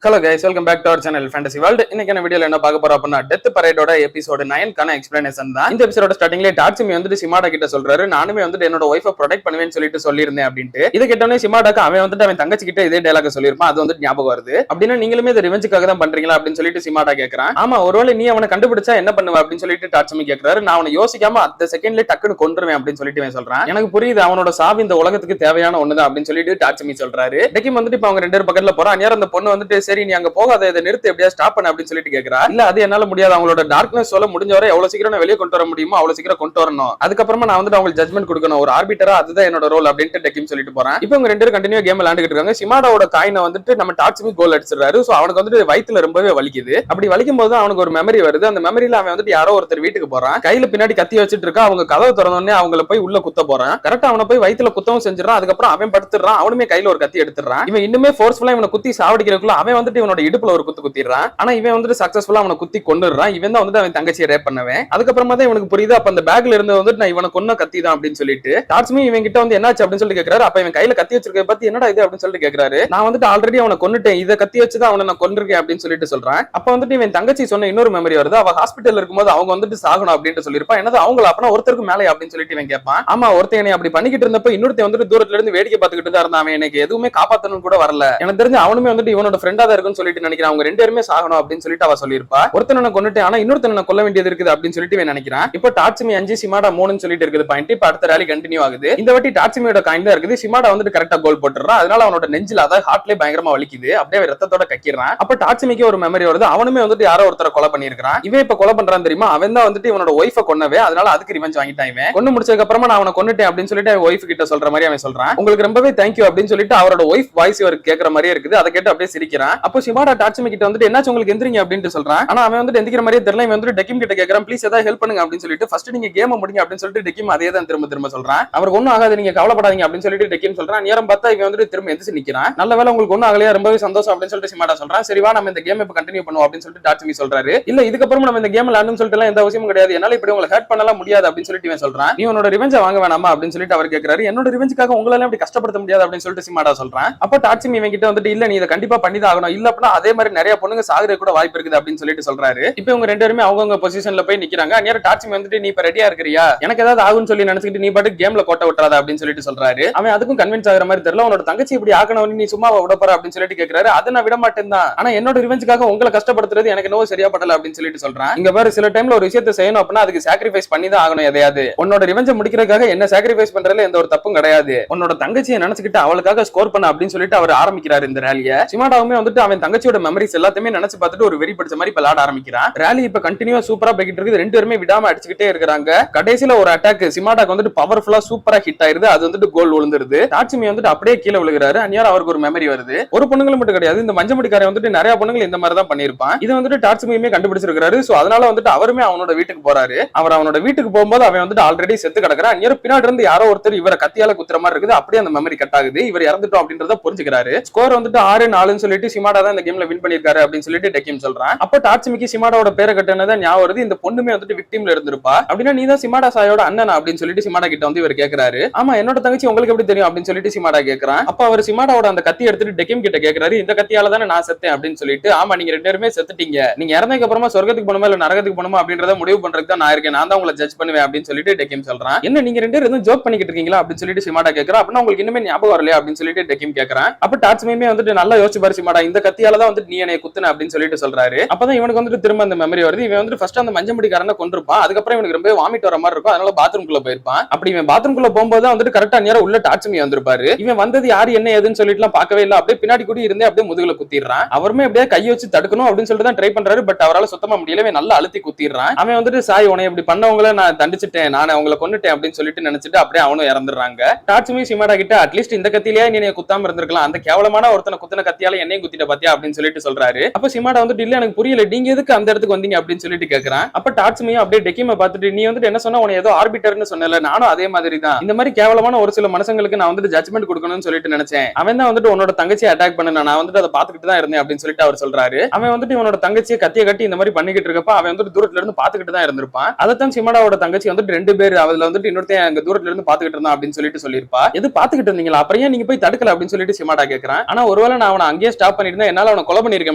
Hello guys, welcome back to our channel Fantasy World. இன்னைக்கான வீடியோல என்ன பார்க்க போறோம் அப்படின்னா டெத் பரேடோட எபிசோட் 9 கான எக்ஸ்பிளனேஷன் தான். இந்த எபிசோட ஸ்டார்டிங்ல டாட்சுமி வந்து சிமாடா கிட்ட சொல்றாரு, நானுமே வந்து என்னோட வைஃபை ப்ரொடெக்ட் பண்ணுவேன்னு சொல்லிட்டு சொல்லியிருந்தேன் அப்படின்ட்டு. இதை கேட்டோன்னே சிமாடாக்கு அவன் தங்கச்சி கிட்ட இதே டயலாக் சொல்லியிருப்பான். அது வந்து ஞாபகம் வருது. அப்படின்னா நீங்களுமே இதை ரிவெஞ்சுக்காக தான் பண்றீங்களா அப்படின்னு சொல்லிட்டு சிமாடா கேட்கறான். ஆமா, ஒருவேளை நீ அவனை கண்டுபிடிச்சா என்ன பண்ணுவ அப்படின்னு சொல்லிட்டு டாட்சுமி கேட்கறாரு. நான் அவனை யோசிக்காம அந்த செகண்ட்ல டக்குன்னு கொன்றுவேன் அப்படின்னு சொல்லிட்டு சொல்றான். எனக்கு புரியுது, அவனோட சாவு இந்த உலகத்துக்கு தேவையான ஒண்ணுதான் அப்படின்னு சொல்லிட்டு டாட்சுமி சொல்றாரு. டெக்கிம் வந்துட்டு இப்ப அவங்க ரெண்டு பேரும் பக்கத்துல போறான். அந்த பொண்ணு வந்துட்டு சரி நீ அங்க போகாத, இதை நிறுத்து, எப்படியா ஸ்டாப் பண்ண அப்படின்னு சொல்லிட்டு கேக்குறா. இல்ல அது என்னால முடியாது, அவங்களோட டார்க்னஸ் சொல்ல முடிஞ்ச வரை எவ்வளவு சீக்கிரம் வெளியே கொண்டு வர முடியுமோ அவ்வளவு சீக்கிரம் கொண்டு வரணும். அதுக்கப்புறமா நான் வந்து அவங்களுக்கு ஜட்மெண்ட் கொடுக்கணும், ஒரு ஆர்பிட்டரா அதுதான் என்னோட ரோல் அப்படின்ட்டு டெக்கிம் சொல்லிட்டு போறேன். இப்போ இவங்க ரெண்டு பேரும் கண்டினியூ கேம் விளையாண்டுட்டு இருக்காங்க. சிமாடாவோட காயினை வந்துட்டு நம்ம டாட்சுமி கோல் அடிச்சிடறாரு. சோ அவனுக்கு வந்துட்டு வயித்துல ரொம்பவே வலிக்குது. அப்படி வலிக்கும் போது அவனுக்கு ஒரு மெமரி வருது. அந்த மெமரியில அவன் வந்துட்டு யாரோ ஒருத்தர் வீட்டுக்கு போறான், கையில பின்னாடி கத்தி வச்சிட்டு இருக்கா. அவங்க கதவை திறந்தோடனே அவங்கள போய் உள்ள குத்த போறான். கரெக்டா அவனை போய் வயித்துல குத்தவும் செஞ்சிடறான். அதுக்கப்புறம் அவன் படுத்துறான். அவனுமே கையில ஒரு கத்தி எடுத்துறான். இவன் இன்னுமே ஃபோர்ஸ்ஃபுல்லா இவனை குத்தி சாவடிக்கிறதுக்குள்ள அவன் வந்துட்டு இவனோட இடுப்புல ஒரு குத்திடுறான். ஆனா இவன் வந்துட்டு சக்சஸ்ஃபுல்லா அவனை குத்தி கொன்னுறான். இவன் தான் வந்துட்டு அவன் தங்கச்சியை ரேப் பண்ணவன். அதுக்கப்புறமா தான் இவனுக்கு புரியுது, அப்ப அந்த பேக்ல இருந்து வந்துட்டு நான் இவனை கொன்ன கத்தி தான் அப்படின்னு சொல்லிட்டு டாட்சுமி இவன் கிட்ட வந்து என்னாச்சு அப்படின்னு சொல்லி கேக்குறாரு. அப்ப இவன் கையில கத்தி வச்சிருக்க பத்தி என்னடா இது அப்படின்னு சொல்லிட்டு கேக்குறாரு. நான் வந்துட்டு ஆல்ரெடி அவனை கொன்னுட்டேன், இதை கத்தி வச்சுதான் அவனை நான் கொன்னிருக்கேன் அப்படின்னு சொல்லிட்டு சொல்றான். அப்ப வந்துட்டு இவன் தங்கச்சி சொன்ன இன்னொரு மெமரி வருது. அவ ஹாஸ்பிட்டல் இருக்கும்போது அவங்க வந்துட்டு சாகணும் அப்படின்ட்டு சொல்லிருப்பான். என்னது அவங்கள அப்பனா ஒருத்தருக்கு மேலே அப்படின்னு சொல்லிட்டு இவன் கேட்பான். ஆமா, ஒருத்தன் என்னை அப்படி பண்ணிக்கிட்டு இருந்தப்ப இன்னொருத்தன் வந்துட்டு தூரத்துல இருந்து வேடிக்கை பார்த்துக்கிட்டு தான் இருந்தான். அவன் எனக்கு எதுவுமே காப்பாத்தணும் கூட வரல. எனக்கு தெரிஞ்சு அவனுமே வந்துட்டு இவனோட ஃப்ரெண்டா தான் இருக்குன்னு சொல்லிட்டு நினைக்கிறான். அவங்க ரெண்டு பேருமே சாகணும் அப்படின்னு சொல்லிட்டு அவ சொல்லியிருப்பா. ஒருத்தனை கொண்டுட்டேன், ஆனா இன்னொருத்தனை கொல்ல வேண்டியது இருக்குது அப்படின்னு சொல்லிட்டு இவன் நினைக்கிறான். இப்போ டாட்சுமி 5 சிமாடா 3 சொல்லிட்டு இருக்குது பாயிண்ட். இப்ப அடுத்த ரேலி கண்டினியூ ஆகுது. இந்த வாட்டி டாட்சுமியோட காயின் தான் இருக்குது. சிமாடா வந்துட்டு கரெக்டா கோல் போட்டுறான். அதனால அவனோட நெஞ்சில அதாவது ஹார்ட்லயே பயங்கரமா வலிக்குது. அப்படியே ரத்தத்தோட கக்கிறான். அப்ப டாட்சுமிக்கு ஒரு மெமரி வருது. அவனுமே வந்துட்டு யாரோ ஒருத்தரை கொலை பண்ணிருக்கான். இவன் இப்ப கொலை பண்றான் தெரியுமா? அவன் தான் வந்துட்டு இவனோட ஒய்ஃபை கொன்னவே. அதனால அதுக்கு ரிவெஞ்ச் வாங்கிட்டான். இவன் கொண்டு முடிச்சதுக்கு அப்புறமா நான் அவனை கொன்னுட்டேன் அப்படின்னு சொல்லிட்டு ஒய்ஃப் கிட்ட சொல்ற மாதிரி அவன் சொல்றான். உங்களுக்கு ரொம்பவே தேங்க்யூ அப்படின்னு சொல்லிட்டு அவரோட ஒய்ஃப் வாய்ஸ் இவருக்கு கேட்கற மாதிரியே இருக்குது. அதை கேட்டு அப்படியே சிரிக்கிறான். அப்போ சிமாடா டாட்சுமி கிட்ட வந்துட்டு என்னாச்சு உங்களுக்கு எந்திரிங்க அப்படின்னு சொல்றான். ஆனா அவன் வந்து எந்திக்கிற மாதிரியே தெரியல. இவன் வந்து டெக்கிம் கிட்ட கேக்குறான், ப்ளீஸ் ஏதாவது ஹெல்ப் பண்ணுங்க அப்படின்னு சொல்லிட்டு. ஃபர்ஸ்ட் நீங்க கேம் முடிங்க அப்படின்னு சொல்லிட்டு டெக்கிம் அதே தான் திரும்ப சொல்றான். அவருக்கு ஒன்னும் ஆகாது, நீங்க கவலைப்படாதீங்க அப்படின்னு சொல்லிட்டு டெக்கிம் சொல்றான். நேரம் பார்த்தா இவன் வந்து திரும்ப எந்திரிச்சு நிக்கிறான். நல்ல வேளை உங்களுக்கு ஒன்னும் ஆகலையா, ரொம்பவே சந்தோஷம் அப்படின்னு சொல்லிட்டு சிமாடா சொல்றான். சரிவா நம்ம இந்த கேம் இப்ப கண்டினியூ பண்ணுவோம் அப்படின்னு சொல்லிட்டு டாட்சுமி சொல்றாரு. இல்ல இதுக்கப்புறம் நம்ம இந்த கேம் விளையாடணும்னு சொல்லிட்டு எந்த அவசியமும் கிடையாது, என்னால இப்படி உங்களை ஹர்ட் பண்ணலாம் முடியாது அப்படின்னு சொல்லிட்டு இவன் சொல்றான். நீ உன்னோட ரிவெஞ்ச வாங்க வேணாமா அப்படின்னு சொல்லிட்டு அவர் கேட்கிறாரு. என்னோட ரிவெஞ்சுக்காக உங்களால இப்படி கஷ்டப்படுத்த முடியாது அப்படின்னு சொல்லிட்டு சிமாடா சொல்றான். அப்ப டாட்சுமி இவன் கிட்ட வந்துட்டு இல்ல நீ இதை கண்டிப்பா பண்ணி தான் ஆகணும், இல்ல அப்படின்னா அதே மாதிரி நிறைய பொண்ணுங்க சாகுறது கூட வாய்ப்பு இருக்குது அப்படின்னு சொல்லிட்டு சொல்றாரு. இப்ப இவங்க ரெண்டு பேருமே அவங்க பொசிஷன்ல போய் நிக்கிறாங்க. நேரா டாட்சுமி வந்துட்டு நீ இப்ப ரெடியா இருக்கிறியா, எனக்கு ஏதாவது ஆகும்னு சொல்லி நினைச்சிட்டு நீ பாட்டு கேம்ல கோட்டை விட்டுறாத அப்படின்னு சொல்லிட்டு சொல்றாரு. அவன் அதுக்கும் கன்வின்ஸ் ஆகிற மாதிரி தெரியல. உன்னோட தங்கச்சி இப்படி ஆக்கணும் நீ சும்மா விட போற அப்படின்னு சொல்லிட்டு கேட்கிறாரு. அதை நான் விட மாட்டேன் தான், ஆனா என்னோட ரிவெஞ்சுக்காக உங்களை கஷ்டப்படுத்துறது எனக்கு என்னவோ சரியா படல அப்படின்னு சொல்லிட்டு சொல்றான். இங்க பாரு, சில டைம்ல ஒரு விஷயத்தை செய்யணும் அப்படின்னா அதுக்கு சாக்ரிஃபைஸ் பண்ணி தான் ஆகணும். எதையாவது உன்னோட ரிவெஞ்ச முடிக்கிறதுக்காக என்ன சாக்ரிஃபைஸ் பண்றதுல எந்த ஒரு தப்பும் கிடையாது. உன்னோட தங்கச்சியை நினைச்சுக்கிட்டு அவளுக்காக ஸ்கோர் பண்ண அப்படின்னு சொல்லிட்டு அவர் ஆரம்பிக்கிறாரு இந்த ரேலிய. சிமாடாவுமே வந்துட்டு அவன் தங்கச்சியோட மெமரிஸ் எல்லாத்தையுமே நினைச்சு பார்த்துட்டு ஒரு வெறி பிடிச்ச மாதிரி விளையாட ஆரம்பிக்கிறான். ரேலி இப்ப கண்டினியூவா சூப்பரா போய்கிட்டு இருக்குது. ரெண்டு பேருமே விடாம அடிச்சுக்கிட்டே இருக்காங்க. கடைசியில ஒரு அட்டாக் சிமாடாக்கு வந்துட்டு பவர்ஃபுல்லா சூப்பரா ஹிட் ஆயிருது. அது வந்துட்டு கோல் விழுந்துருது. டாட்சுமி வந்துட்டு அப்படியே கீழே விழுகிறாரு. அந்நியாரம் அவருக்கு ஒரு மெமரி வருது. ஒரு பொண்ணுங்களும் மட்டும் கிடையாது, இந்த மஞ்சமுடிக்காரன் வந்துட்டு நிறைய பொண்ணுங்க இந்த மாதிரி தான் பண்ணிருப்பான். இது வந்துட்டு டாட்சுமியுமே கண்டுபிடிச்சிருக்காரு. சோ அதனால வந்துட்டு அவருமே அவனோட வீட்டுக்கு போறாரு. அவர் அவனோட வீட்டுக்கு போகும்போது அவன் வந்துட்டு ஆல்ரெடி செத்து கிடக்குறான். அந்நியாரம் பின்னாடி இருந்து யாரோ ஒருத்தர் இவரை கத்தியால குத்துற மாதிரி இருக்குது. அப்படியே அந்த மெமரி கட் ஆகுது. இவர் இறந்துட்டோம் அப்படின்றத புரிஞ்சுக்கிறாரு. ஸ்கோர் வந்துட்டு 6-4 சொல்லிட்டு சிமாடா தான் இந்த கேம்ல வின் பண்ணிருக்காரு அப்படின்னு சொல்லிட்டு டெக்கிம் சொல்றான். அப்ப டாட்சுமிக்கு சிமாடாவோட பேரை கட்டினதான் ஞாபகம் வருது. இந்த பொண்ணுமே வந்துட்டு விக்டிம்ல இருந்திருப்பா. அப்படின்னா நீ தான் சிமாடா சாயோட அண்ணனா அப்படின்னு சொல்லிட்டு சிமாடா கிட்ட வந்து இவர் கேக்குறாரு. ஆமா, என்னோட தங்கச்சி உங்களுக்கு எப்படி தெரியும் அப்படின்னு சொல்லிட்டு சிமாடா கேக்குறான். அப்ப அவர் சிமாடாவோட அந்த கத்தி எடுத்துட்டு டெக்கிம் கிட்ட கேக்குறாரு, இந்த கத்தியால தானே நான் செத்தேன் அப்படின்னு சொல்லிட்டு. ஆமா, நீங்க ரெண்டு பேருமே செத்துட்டீங்க. நீங்க இறந்ததுக்கு அப்புறமா சொர்க்கத்துக்கு போகணுமா இல்ல நரகத்துக்கு போகணுமா அப்படின்றத முடிவு பண்றதுக்கு தான் நான் இருக்கேன். நான் தான் உங்களை ஜட்ஜ் பண்ணுவேன் அப்படின்னு சொல்லிட்டு டெக்கிம் சொல்றான். என்ன நீங்க ரெண்டு பேரும் ஜோக் பண்ணிக்கிட்டு இருக்கீங்களா அப்படின்னு சொல்லிட்டு சிமாடா கேக்குறா. அப்படின்னா உங்களுக்கு இன்னுமே ஞாபகம் வரலையா அப்படின்னு சொல்லிட்டு டெக்கிம் கேக்குறான். அப்ப டாட்சுமியுமே வந்துட்டு நல்லா யோசிச்சு பாரு சிமாடா, இந்த கத்தியால தான் வந்துட்டு நீ என்னை குத்துன அப்படின்னு சொல்லிட்டு சொல்றாரு. அப்பதான் இவனுக்கு வந்துட்டு திரும்ப அந்த மெமரி வருது. இவன் வந்து ஃபர்ஸ்ட் அந்த மஞ்சமுடிக்காரனை கொண்டிருப்பான். அதுக்கப்புறம் இவனுக்கு ரொம்ப வாமிட் வர மாதிரி இருக்கும். அதனால பாத்ரூம்குள்ள போயிருப்பான். அப்படி இவன் பாத்ரூம்குள்ள போகும்போது வந்துட்டு கரெக்டா நேரா உள்ள டாட்சுமி வந்திருப்பாரு. இவன் வந்தது யாரு என்ன ஏதுன்னு சொல்லிட்டு பார்க்கவே இல்லை. அப்படியே பின்னாடி கூட இருந்தே அப்படியே முதுகுல குத்திடுறான். அவருமே அப்படியே கையை வச்சு தடுக்கணும் அப்படின்னு சொல்லிட்டு தான் ட்ரை பண்றாரு. பட் அவரால் சுத்தமா முடியல. நல்லா அழுத்தி குத்திடுறான். அவன் வந்துட்டு சாய் உன்னை இப்படி பண்ணவங்களை நான் தண்டிச்சிட்டேன், நான் அவங்களை கொண்டுட்டேன் அப்படின்னு சொல்லிட்டு நினைச்சிட்டு அப்படியே அவனும் இறந்துடுறாங்க. டாட்சுமி சிமாடா கிட்ட அட்லீஸ்ட் இந்த கத்திலேயே நீ குத்தாம இருந்திருக்கலாம், அந்த கேவலமான ஒருத்தனை குத்தின கத்தியால என்னையும் குத்திட்ட பாத்தியா அப்படின்னு சொல்லிட்டு சொல்றாரு. அப்ப சிமாடா வந்துட்டு இல்ல எனக்கு புரியல, நீங்க எதுக்கு அந்த இடத்துக்கு வந்தீங்க அப்படின்னு சொல்லிட்டு கேக்குறான். அப்ப டாட்சுமியும் அப்படியே டெக்கிமை பார்த்துட்டு நீ வந்துட்டு என்ன சொன்ன, உன ஏதோ ஆர்பிட்டர்னு சொன்னல, நானும் அதே மாதிரி தான். இந்த மாதிரி கேவலமான ஒரு சில மனுஷங்களுக்கு நான் வந்துட்டு ஜட்ஜ்மெண்ட் கொடுக்கணும்னு சொல்லிட்டு நினைச்சேன். அவன் தான் வந்துட்டு உன்னோட தங்கச்சியை அட்டாக் பண்ண, நான் வந்துட்டு அதை பார்த்துக்கிட்டு தான் இருந்தேன் அப்படின்னு சொல்லிட்டு அவர் சொல்றாரு. அவன் வந்துட்டு இவனோட தங்கச்சியை கத்திய கட்டி இந்த மாதிரி பண்ணிக்கிட்டு இருக்கப்ப அவன் வந்துட்டு தூரத்துல இருந்து பாத்துக்கிட்டு தான் இருந்திருப்பான். அதைத்தான் சிமாடாவோட தங்கச்சி வந்துட்டு ரெண்டு பேர் அதுல வந்துட்டு இன்னொருத்தையும் அங்க தூரத்துல இருந்து பாத்துக்கிட்டு இருந்தான் அப்படின்னு சொல்லிட்டு சொல்லியிருப்பா. எது பாத்துக்கிட்டு இருந்தீங்களா, அப்புறம் ஏன் நீங்க போய் தடுக்கல அப்படின்னு சொல்லிட்டு சிமாடா கேட்கறான். ஆனா ஒருவேளை நான் அவனை அங்கேயே ஸ்டாப் பண்ணிட்டு பண்ணிருந்தா என்னால அவனை கொலை பண்ணிருக்க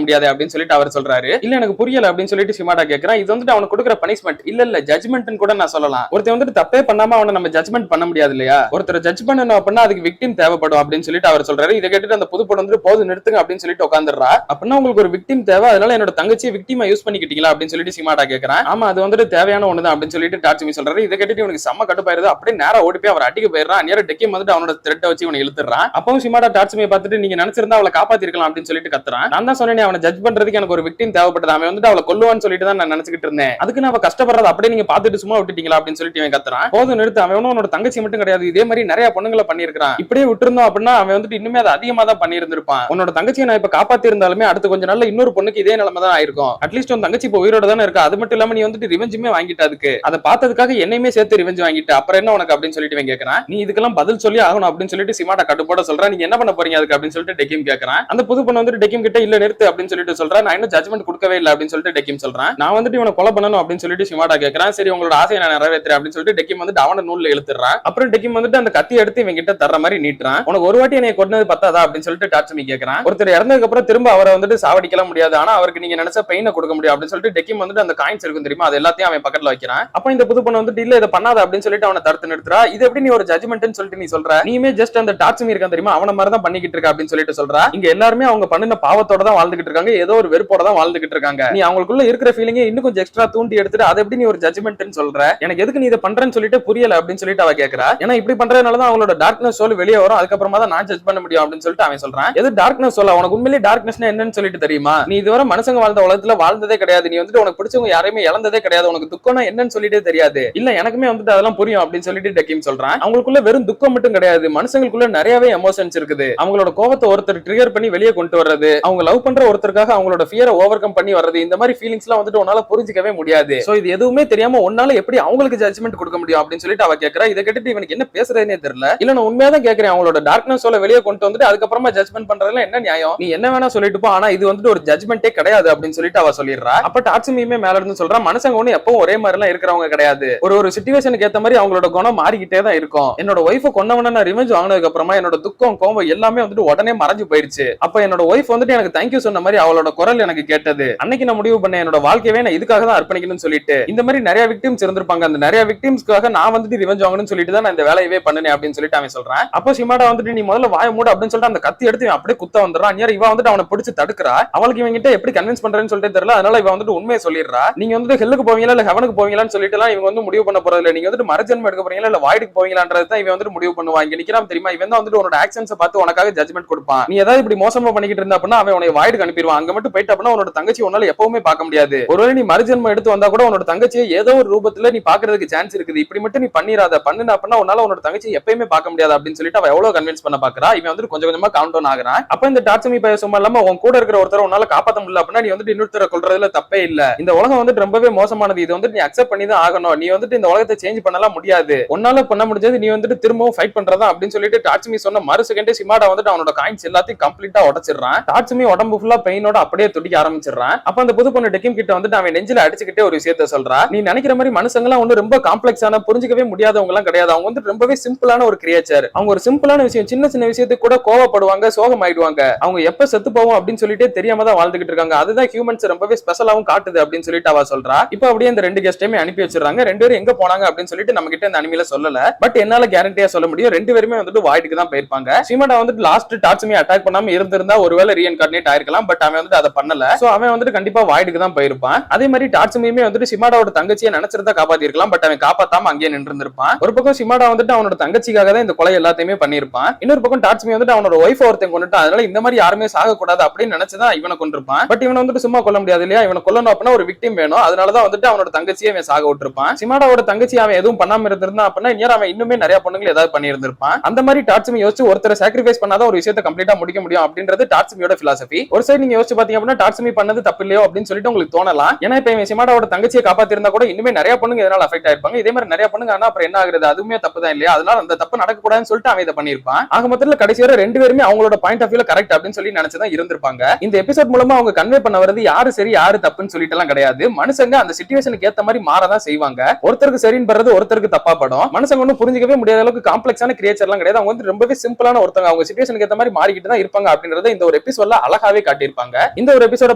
முடியாது அப்படின்னு சொல்லிட்டு அவர் சொல்றாரு. இல்ல எனக்கு புரியல அப்படின்னு சொல்லிட்டு ஷிமாடா கேக்குறான். இது வந்துட்டு அவனுக்கு கொடுக்குற பனிஷ்மெண்ட் இல்ல ஜட்ஜ்மெண்ட் கூட நான் சொல்லலாம். ஒருத்தர் வந்துட்டு தப்பே பண்ணாம அவனை நம்ம ஜட்ஜ்மெண்ட் பண்ண முடியாது இல்லையா? ஒருத்தர் ஜட்ஜ் பண்ணணும் அப்படின்னா அதுக்கு விக்டிம் தேவைப்படும் அப்படின்னு சொல்லிட்டு அவர் சொல்றாரு. இதை கேட்டுட்டு அந்த புது பொண்ணு வந்துட்டு போது நிறுத்துங்க அப்படின்னு சொல்லிட்டு உட்காந்துடுறா. அப்படின்னா உங்களுக்கு ஒரு விக்டிம் தேவை, அதனால என்னோட தங்கச்சியை விக்டிமா யூஸ் பண்ணிக்கிட்டீங்களா அப்படின்னு சொல்லிட்டு ஷிமாடா கேக்குறான். ஆமா அது வந்துட்டு தேவையான ஒண்ணுதான் அப்படின்னு சொல்லிட்டு டாட்சுமி சொல்றாரு. இதை கேட்டுட்டு இவனுக்கு செம்ம கடுப்பாயிருது. அப்படியே நேரா ஓடி போய் அவர் அடிக்க போயிடுறான். நேரா டெக்கிம் வந்துட்டு அவனோட த்ரெட்டை வச்சு இவனை இழுத்துறான். அப்பவும் ஷிமாடா டாட்சுமியை பார்த்துட்டு நீங்க நினைச்சிருந்தா அவளை காப்பாத்திருக்கலாம் அப்படின்னு சொல்லிட்டு கத்துறான். நான் தான் சொன்னேன் அவனை ஜட்ஜ் பண்றதுக்கு எனக்கு ஒரு விக்டிம் தேவைப்பட்டது, அவன் வந்துட்டு அவளை கொல்லுவான்னு சொல்லிட்டு தான் நான் நினைச்சிட்டு இருந்தேன், அதுக்கு நான் அவ கஷ்டப்படுறது அப்படியே நீங்க பாத்துட்டு சும்மா விட்டுட்டீங்களா அப்படின்னு சொல்லிட்டு இவன் கத்துறான். போதும் நிறுத்து, அவன் அவனோட தங்கச்சி மட்டும் கிடையாது, இதே மாதிரி நிறைய பொண்ணுங்களை பண்ணிருக்கான். இப்படியே விட்டுருந்தோம் அப்படின்னா அவன் வந்துட்டு இன்னுமே அதை அதிகமா தான் பண்ணியிருந்திருப்பான். உன்னோட தங்கச்சியை நான் இப்ப காப்பாத்தி இருந்தாலுமே அடுத்து கொஞ்ச நாள்ல இன்னொரு பொண்ணுக்கு இதே நிலைமை தான் ஆயிருக்கும். அட்லீஸ்ட் உன் தங்கச்சி இப்ப உயிரோட தானே இருக்கா, அது மட்டும் இல்லாம நீ வந்துட்டு ரிவெஞ்சுமே வாங்கிட்டு அதுக்கு அதை பார்த்ததுக்காக என்னையுமே சேர்த்து ரிவெஞ்ச் வாங்கிட்டு அப்புறம் என்ன உனக்கு அப்படின்னு சொல்லிட்டு இவன் கேட்கறான். நீ இதுக்கெல்லாம் பதில் சொல்லி ஆகணும் அப்படின்னு சொல்லிட்டு ஷிமாடா கட்டுப்போட சொல்றான். நீங்க என்ன பண்ண போறீங்க அதுக்கு அப்படின்னு சொல்லிட்டு டெக்கிம் கேட்கறான். அந்த புது பொண்ணு வந்துட்டு டெக்கிம் கிட்ட இல்ல நிறுத்து அப்படின்னு சொல்லிட்டு சொல்றான். நான் இன்னும் ஜட்ஜ்மெண்ட் கொடுக்கவே இல்லை அப்படின்னு சொல்லிட்டு டெக்கிம் சொல்றான். நான் வந்துட்டு இவனை கொலை பண்ணணும் அப்படின்னு சொல்லிட்டு ஷிமாடா கேட்கறான். சரி உங்களோட ஆசையை நான் நிறைவேற்றுறேன் அப்படின்னு சொல்லிட்டு டெக்கிம் வந்துட்டு அவன நூல்ல இழுத்துறான். அப்புறம் டெக்கிம் வந்துட்டு அந்த கத்தி எடுத்து இவன் கிட்ட தர்ற மாதிரி நீட்டுறான். உனக்கு ஒரு வாட்டி என்னை கொன்னது பத்தாதா அப்படின்னு சொல்லிட்டு டாட்சுமி கேட்கறான். ஒருத்தர் இறந்ததுக்கு அப்புறம் திரும்ப அவரை வந்துட்டு சாவடிக்கலாம் முடியாது, ஆனா அவருக்கு நீங்க நினைச்ச பெயினை கொடுக்க முடியும் அப்படின்னு சொல்லிட்டு டெக்கிம் வந்துட்டு அந்த காயின்ஸ் இருக்கும் தெரியுமா, அது எல்லாத்தையும் அவன் பக்கத்துல வைக்கிறான். அப்ப இந்த புது பொண்ணு வந்துட்டு இல்ல இதை பண்ணாத அப்படின்னு சொல்லிட்டு அவனை தடுத்து நிறுத்துறா. இது எப்படி நீ ஒரு ஜட்ஜ்மெண்ட்னு சொல்லிட்டு நீ சொல்ற, நீயுமே ஜஸ்ட் அந்த டாட்சுமி இருக்கான் தெரியுமா அவன மாதிரி தான் பண்ணிக்கிட்டு இருக்க அப்படின்னு சொல்லிட்டு சொல்றா. இங்க எல்லாருமே அவங்க பண்ணின பாவத்தோட தான் வாழ்ந்துகிட்டு இருக்காங்க, ஏதோ ஒரு வெறுப்போட தான் வாழ்ந்துகிட்டு இருக்காங்க. நீ அவங்களுக்குள்ள இருக்கிற ஃபீலிங்கை இன்னும் கொஞ்சம் எக்ஸ்ட்ரா தூண்டி எடுத்துட்டு அதை எப்படி நீ ஒரு ஜட்ஜ்மெண்ட்னு சொல்ற, எனக்கு எதுக்கு நீ இதை பண்றேன்னு சொல்லிட்டு புரியல அப்படின்னு சொல்லிட்டு அவ கேக்குறா. ஏன்னா இப்படி பண்றதுனால தான் அவங்களோட டார்க்னஸ் சோல் வெளியே வரும், அதுக்கப்புறமா தான் நான் ஜட்ஜ் பண்ண முடியும் அப்படின்னு சொல்லிட்டு அவன் சொல்றான். எது டார்க்னஸ் சோல், உனக்கு உண்மையிலேயே டார்க்னஸ் என்னன்னு சொல்லிட்டு தெரியுமா, நீ இதுவரை மனுஷங்க வாழ்ந்த உலகத்துல வாழ்ந்ததே கிடையாது, நீ வந்துட்டு உனக்கு பிடிச்சவங்க யாரையுமே இழந்ததே கிடையாது, உனக்கு துக்கம்னா என்னன்னு சொல்லிட்டே தெரியாது. இல்ல எனக்குமே வந்துட்டு அதெல்லாம் புரியும் அப்படின்னு சொல்லிட்டு டெக்கிம் சொல்றான். அவங்களுக்குள்ள வெறும் துக்கம் மட்டும் கிடையாது, மனுஷங்களுக்குள்ள நிறையவே எமோஷன்ஸ் இருக்குது. அவங்களோட கோவத்தை ஒருத்தர் ட்ரிகர் பண்ணி வெளியே கொண்டு வர்றது, அவங்க லவ் பண்ற ஒருத்தருக்காக அவங்களோட ஃபியரை ஓவர் கம் பண்ணி வர்றது, இந்த மாதிரி ஃபீலிங்ஸ் எல்லாம் வந்துட்டு உன்னால புரிஞ்சிக்கவே முடியாது. சோ இது எதுவுமே தெரியாம உன்னால எப்படி அவங்களுக்கு ஜட்ஜ்மெண்ட் கொடுக்க முடியும் அப்படின்னு சொல்லிட்டு அவ கேக்குறா. இதை கேட்டுட்டு இவனுக்கு என்ன பேசுறதுனே தெரியல. இல்ல நான் உண்மையா தான் கேக்குறேன், அவங்களோட டார்க்னஸ் சோலை வெளியே கொண்டு வந்துட்டு அதுக்கப்புறமா ஜட்ஜ்மெண்ட் பண்றதுல என்ன நியாயம், நீ என்ன வேணா சொல்லிட்டு போ, ஆனா இது வந்துட்டு ஒரு ஜட்ஜ்மெண்டே கிடையாது அப்படின்னு சொல்லிட்டு அவ சொல்லிடுறா. அப்ப டாட்சுமியுமே மேல இருந்து சொல்றா, மனுஷங்க ஒண்ணு எப்பவும் ஒரே மாதிரி எல்லாம் இருக்கிறவங்க கிடையாது, ஒரு சிச்சுவேஷனுக்கு ஏத்த மாதிரி அவங்களோட குணம் மாறிக்கிட்டே தான் இருக்கும். என்னோட ஒய்ஃபை கொன்னவன நான் ரிவெஞ்ச் வாங்கினதுக்கு அப்புறமா என்னோட துக்கம் கோவம் எல்லாமே வந்துட்டு உடனே மறைஞ்சு போயிருச்சு. அப்ப என்னோட ஒய்ஃப் வந்துட்டு எனக்கு தேங்க்யூ சொன்ன மாதிரி அவளோட குரல் எனக்கு கேட்டது. அன்னைக்கு நான் முடிவு பண்ணேன் என்னோட வாழ்க்கையவே நான் இதுக்காக தான் அர்ப்பணிக்கணும்னு சொல்லிட்டு. இந்த மாதிரி நிறைய விக்டிம்ஸ் இருந்திருப்பாங்க, அந்த நிறைய விக்டிம்ஸ்க்காக நான் வந்துட்டு ரிவெஞ்ச் வாங்கணும்னு சொல்லிட்டு தான் நான் இந்த வேலையவே பண்ணேன் அப்படின்னு சொல்லிட்டு அவன் சொல்றான். அப்போ ஷிமாடா வந்துட்டு நீ முதல்ல வாய மூடு அப்படின்னு சொல்லிட்டு அந்த கத்தி எடுத்து அப்படியே குத்த வந்துடுறான். இவ வந்துட்டு அவனை பிடிச்சு தடுக்கிறா. அவளுக்கு இவங்க கிட்ட எப்படி கன்வின்ஸ் பண்றேன்னு சொல்லிட்டு தெரியல, அதனால இவ வந்துட்டு உண்மையை சொல்லிடுறா. நீங்க வந்துட்டு ஹெல்லுக்கு போவீங்களா இல்ல ஹெவனுக்கு போவீங்களான்னு சொல்லிட்டு எல்லாம் இவங்க வந்து முடிவு பண்ண போறது இல்ல, நீங்க வந்துட்டு மரஜன்மம் எடுக்க போறீங்களா இல்ல வாய்டுக்கு போவீங்களான்றது தான் இவன் வந்துட்டு முடிவு பண்ணுவான். இங்க நிக்கிறான் தெரியுமா, இவன் தான் வந்துட்டு உன்னோட ஆக்ஷன்ஸை பார்த்து உனக்காக ஜட்ஜ்மெண்ட் கொடுப்பான். நீ ஏதாவது இப்படி மோசமா பண்ணிக்கிட்டு இருந்தா அப்படின்னா அவன் உன்னை வாய்டுக்கு அனுப்பிடுவான். அங்க மட்டும் போயிட்டு அப்படின்னா உன்னோட தங்கச்சி உன்னால எப்பவுமே பார்க்க முடியாது. ஒருவேளை நீ மறுஜன்மம் எடுத்து வந்தா கூட உன்னோட தங்கச்சியை ஏதோ ஒரு ரூபத்துல நீ பாக்குறதுக்கு சான்ஸ் இருக்குது. இப்படி மட்டும் நீ பண்ணிராத, பண்ணுனா அப்படின்னா உன்னால உன்னோட தங்கச்சி எப்பயுமே பார்க்க முடியாது அப்படின்னு சொல்லிட்டு அவ எவ்வளவு கன்வின்ஸ் பண்ண பாக்குறா. இவன் வந்துட்டு கொஞ்சம் கொஞ்சமா கவுண்ட் டவுன் ஆகுறான். அப்ப இந்த டாட்சுமி பைய சும்மா இல்லாம உன் கூட இருக்கிற ஒருத்தர உன்னால காப்பாத்த முடியல அப்படின்னா நீ வந்துட்டு இன்னொருத்தர கொல்றதுல தப்பே இல்ல. இந்த உலகம் வந்துட்டு ரொம்பவே மோசமானது, இது வந்துட்டு நீ அக்செப்ட் பண்ணி தான் ஆகணும். நீ வந்துட்டு இந்த உலகத்தை சேஞ்ச் பண்ணலாம் முடியாது, உன்னால பண்ண முடிஞ்சது நீ வந்துட்டு திரும்பவும் ஃபைட் பண்றதா அப்படின்னு சொல்லிட்டு டாட்சுமி சொன்ன மறு செகண்டே ஷிமாடா வந்துட்டு அவனோட காயின்ஸ் எல்லாத்தையும் கம்ப்ளீட்டா உடைச்சிடுறான். டாட்சுமி உடம்பு ஃபுல்லா பெயினோட அப்படியே துடிக்க ஆரம்பிச்சிடுறான். அப்ப அந்த புது பொண்ணு டெக்கிம் கிட்ட வந்துட்டு அவன் நெஞ்சில அடிச்சுக்கிட்டே ஒரு விஷயத்த சொல்றா. நீ நினைக்கிற மாதிரி மனுஷங்க எல்லாம் ஒண்ணு ரொம்ப காம்ப்ளெக்ஸான புரிஞ்சிக்கவே முடியாதவங்க எல்லாம் கிடையாது, அவங்க வந்து ரொம்பவே சிம்பிளான ஒரு கிரியேச்சர். அவங்க ஒரு சிம்பிளான விஷயம் சின்ன சின்ன விஷயத்துக்கு கூட கோவப்படுவாங்க, சோகமாயிடுவாங்க, அவங்க எப்ப செத்து போவோம் அப்படின்னு சொல்லிட்டு தெரியாம தான் வாழ்ந்துகிட்டு இருக்காங்க. அதுதான் ஹியூமன்ஸ் ரொம்பவே ஸ்பெஷலாவும் காட்டுது அப்படின்னு சொல்லிட்டு அவ சொல்றா. இப்ப அப்படியே இந்த ரெண்டு கெஸ்டையுமே அனுப்பி வச்சிருக்காங்க. ரெண்டு பேரும் எங்க போனாங்க அப்படின்னு சொல்லிட்டு நம்ம கிட்ட இந்த அனிமையில சொல்லல, பட் என்னால கேரண்டியா சொல்ல முடியும் ரெண்டு பேருமே வந்துட்டு வாய்டுக்கு தான் போயிருப்பாங்க. ஷிமாடா வந்துட்டு லாஸ்ட் டாட்சுமி அட்டாக் பண்ணாம இருந்திருந்தா ஒருவேளை ரீஇன்கார்னேட் ஆயிருக்கலாம், பட் அவன் வந்துட்டு அதை பண்ணல. சோ அவன் வந்துட்டு கண்டிப்பா வாய்டுக்கு தான் போயிருப்பான். அதே மாதிரி டாட்சுமியுமே வந்துட்டு ஷிமாடாவோட தங்கச்சியை நினைச்சிருந்தா காப்பாத்தி இருக்கலாம், பட் அவன் காப்பாத்தாம அங்கேயே நின்று இருந்திருப்பான். ஒரு பக்கம் ஷிமாடா வந்துட்டு அவனோட தங்கச்சிக்காக தான் இந்த கொலை எல்லாத்தையுமே பண்ணிருப்பான். இன்னொரு பக்கம் டாட்சுமி வந்துட்டு அவனோட ஒய்ஃப் ஒருத்தன் கொண்டுட்டான், அதனால இந்த மாதிரி யாருமே சாக கூடாது அப்படின்னு நினைச்சுதான் இவனை கொண்டிருப்பான். பட் இவனை வந்துட்டு சும்மா கொல்ல முடியாது இல்லையா, இவனை கொல்லணும் அப்படின்னா ஒரு விக்டிம் வேணும், அதனாலதான் வந்துட்டு அவனோட தங்கச்சியை அவன் சாக விட்டுருப்பான். ஷிமாடாவோட தங்கச்சி அவன் எதுவும் பண்ணாம இருந்திருந்தான் அப்படின்னா இனியார் அவன் இன்னுமே நிறைய பொண்ணுகள் ஏதாவது பண்ணி இருந்திருப்பான். அந்த மாதிரி டாட்சுமி யோசிச்சு ஒருத்தரை சாக்ரிஃபைஸ் பண்ணாதான் ஒரு விஷயத்தை கம்ப்ளீட்டா முடிக்க முடியும் அப்படின்றது டாட்சுமியோட பிலாசபி. ஒரு சைடு நீங்க யோசிச்சு பாத்தீங்க அப்படின்னா டாட்சுமி பண்ணது தப்பு இல்லையோ அப்படின்னு சொல்லிட்டு உங்களுக்கு தோணலாம். ஏன்னா இப்ப இவன் ஷிமாடாவோட தங்கச்சியை காப்பாத்தி இருந்தா கூட இன்னுமே நிறைய பொண்ணுங்க இதனால அஃபெக்ட் ஆயிருப்பாங்க. இதே மாதிரி நிறைய பொண்ணுங்க ஆனா அப்புறம் என்ன ஆகுறது, அதுவுமே தப்பு தான் இல்லையா, அதனால அந்த தப்பு நடக்க கூடாதுன்னு சொல்லிட்டு அவன் இதை பண்ணிருப்பான். ஆக மொத்தத்துல கடைசி வரை ரெண்டு பேருமே அவங்களோட பாயிண்ட் ஆஃப் வியூல கரெக்ட் அப்படின்னு சொல்லி நினைச்சுதான் இருந்திருப்பாங்க. இந்த எபிசோட் மூலமா அவங்க கன்வே பண்ண வரது யாரு சரி யாரு தப்புன்னு சொல்லிட்டு எல்லாம் கிடையாது. மனுஷங்க அந்த சிச்சுவேஷனுக்கு ஏத்த மாதிரி மாறதான் செய்வாங்க. ஒருத்தருக்கு சரின்னு பண்றது ஒருத்தருக்கு தப்பா படும். மனுஷங்க ஒன்னும் புரிஞ்சிக்கவே முடியாத அளவுக்கு காம்ப்ளெக்ஸான கிரியேச்சர் எல்லாம் கிடையாது. அவங்க வந்து ரொம்பவே சிம்பிளான ஒருத்தங்க அவங்க சிச்சுவேஷனுக்கு ஏத்த மாதிரி மாறிக்கிட்டு தான் இருப்பாங்க அப்படின்றத இந்த ஒரு எபிசோட்ல அழகாவே காட்டியிருப்பாங்க. இந்த ஒரு எபிசோட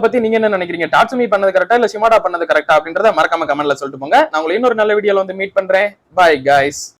பத்தி நீங்க என்ன நினைக்கிறீங்க? டாட்சுமி பண்ணது கரெக்டா இல்ல ஷிமாடா பண்ணது கரெக்டா அப்படின்றத மறக்காம கமெண்ட்ல சொல்லிட்டு போங்க. நான் உங்களை இன்னொரு நல்ல வீடியோல வந்து மீட் பண்றேன். Bye guys.